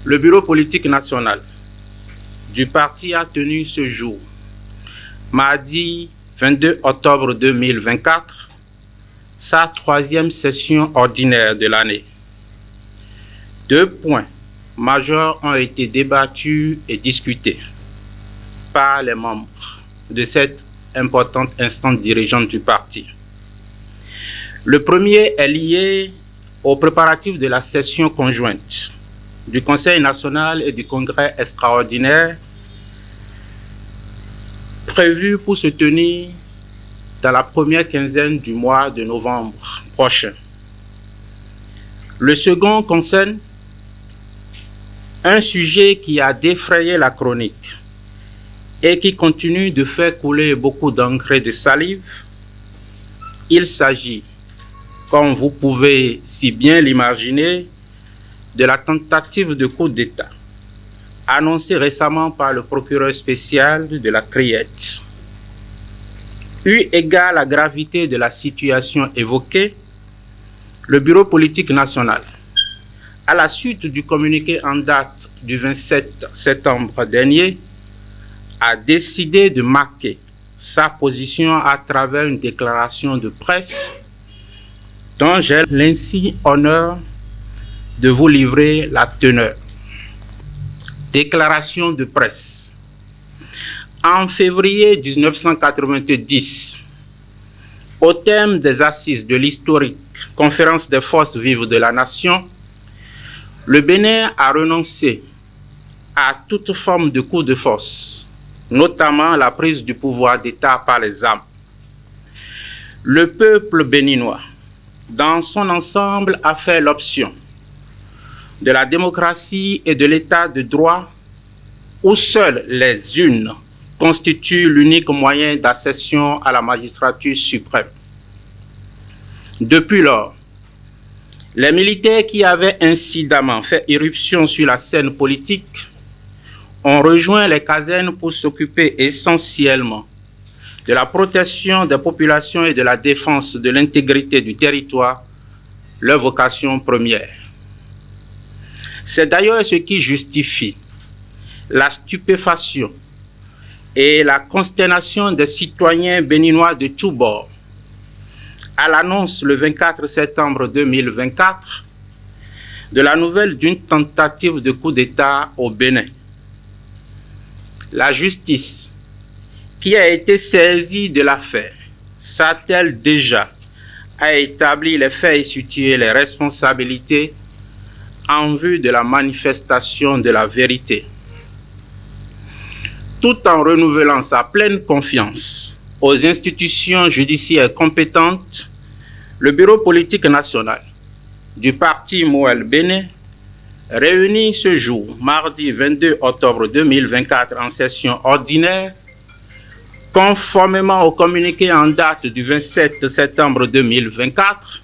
Le bureau politique national du parti a tenu ce jour, mardi 22 octobre 2024, sa troisième session ordinaire de l'année. 2 points majeurs ont été débattus et discutés par les membres de cette importante instance dirigeante du parti. Le premier est lié aux préparatifs de la session conjointe du Conseil national et du Congrès extraordinaire prévu pour se tenir dans la première quinzaine du mois de novembre prochain. Le second concerne un sujet qui a défrayé la chronique et qui continue de faire couler beaucoup d'encre de salive. Il s'agit, comme vous pouvez si bien l'imaginer, de la tentative de coup d'État annoncée récemment par le procureur spécial de la Criette. Eu égard à la gravité de la situation évoquée, le Bureau politique national, à la suite du communiqué en date du 27 septembre dernier, a décidé de marquer sa position à travers une déclaration de presse dont j'ai l'insigne honneur de vous livrer la teneur. Déclaration de presse. En février 1990, au terme des assises de l'historique Conférence des forces vives de la nation, le Bénin a renoncé à toute forme de coup de force, notamment la prise du pouvoir d'État par les armes. Le peuple béninois, dans son ensemble, a fait l'option de la démocratie et de l'état de droit, où seules les urnes constituent l'unique moyen d'accession à la magistrature suprême. Depuis lors, les militaires qui avaient incidemment fait irruption sur la scène politique ont rejoint les casernes pour s'occuper essentiellement de la protection des populations et de la défense de l'intégrité du territoire, leur vocation première. C'est d'ailleurs ce qui justifie la stupéfaction et la consternation des citoyens béninois de tous bords à l'annonce le 24 septembre 2024 de la nouvelle d'une tentative de coup d'État au Bénin. La justice, qui a été saisie de l'affaire, s'attelle déjà à établir les faits et situer les responsabilités en vue de la manifestation de la vérité. Tout en renouvelant sa pleine confiance aux institutions judiciaires compétentes, le Bureau politique national du parti Moël Bénin, réuni ce jour, mardi 22 octobre 2024 en session ordinaire, conformément au communiqué en date du 27 septembre 2024,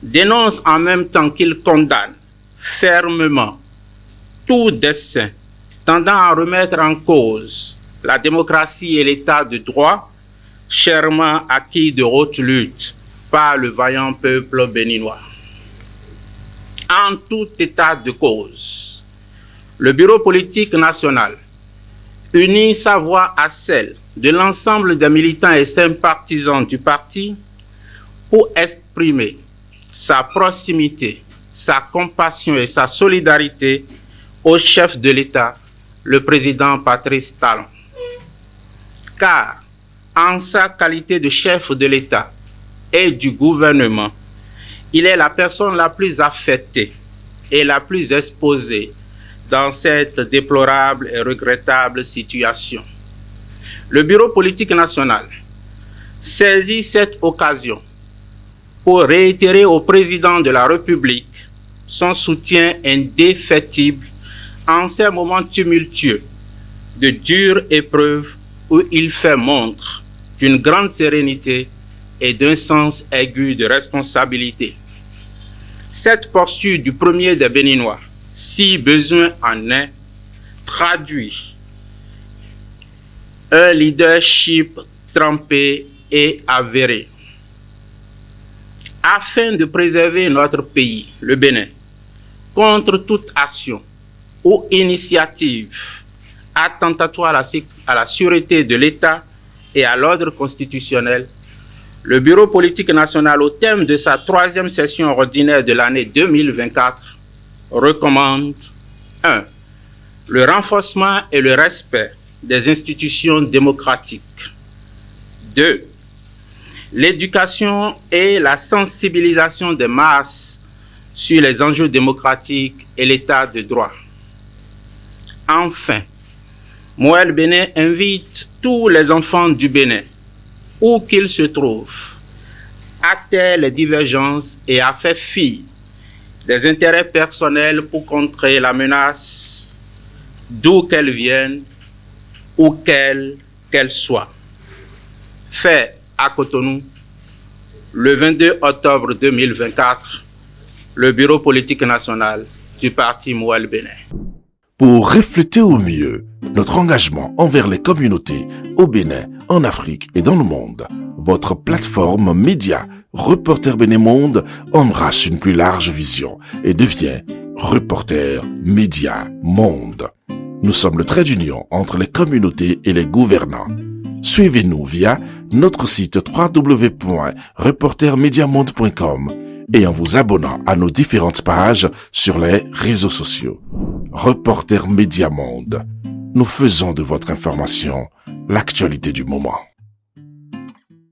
dénonce en même temps qu'il condamne fermement tout dessein tendant à remettre en cause la démocratie et l'état de droit, chèrement acquis de haute lutte par le vaillant peuple béninois. En tout état de cause, le Bureau politique national unit sa voix à celle de l'ensemble des militants et sympathisants du parti pour exprimer sa proximité, sa compassion et sa solidarité au chef de l'État, le président Patrice Talon. Car, en sa qualité de chef de l'État et du gouvernement, il est la personne la plus affectée et la plus exposée dans cette déplorable et regrettable situation. Le Bureau politique national saisit cette occasion pour réitérer au président de la République son soutien indéfectible en ces moments tumultueux de dures épreuves où il fait montre d'une grande sérénité et d'un sens aigu de responsabilité. Cette posture du premier des Béninois, si besoin en est, traduit un leadership trempé et avéré. Afin de préserver notre pays, le Bénin, contre toute action ou initiatives attentatoires à la sûreté de l'État et à l'ordre constitutionnel, le Bureau politique national, au thème de sa 3e session ordinaire de l'année 2024, recommande 1. Le renforcement et le respect des institutions démocratiques. 2. L'éducation et la sensibilisation des masses sur les enjeux démocratiques et l'état de droit. Enfin, Moël Bénin invite tous les enfants du Bénin, où qu'ils se trouvent, à taire les divergences et à faire fi des intérêts personnels pour contrer la menace, d'où qu'elle vienne ou qu'elle soit. Fait à Cotonou, le 22 octobre 2024, le Bureau politique national du parti Moël Bénin. Pour refléter au mieux notre engagement envers les communautés au Bénin, en Afrique et dans le monde, votre plateforme média Reporter Bénin Monde embrasse une plus large vision et devient Reporter Média Monde. Nous sommes le trait d'union entre les communautés et les gouvernants. Suivez-nous via notre site www.reportermediamonde.com et en vous abonnant à nos différentes pages sur les réseaux sociaux. Reporter Média Monde. Nous faisons de votre information l'actualité du moment.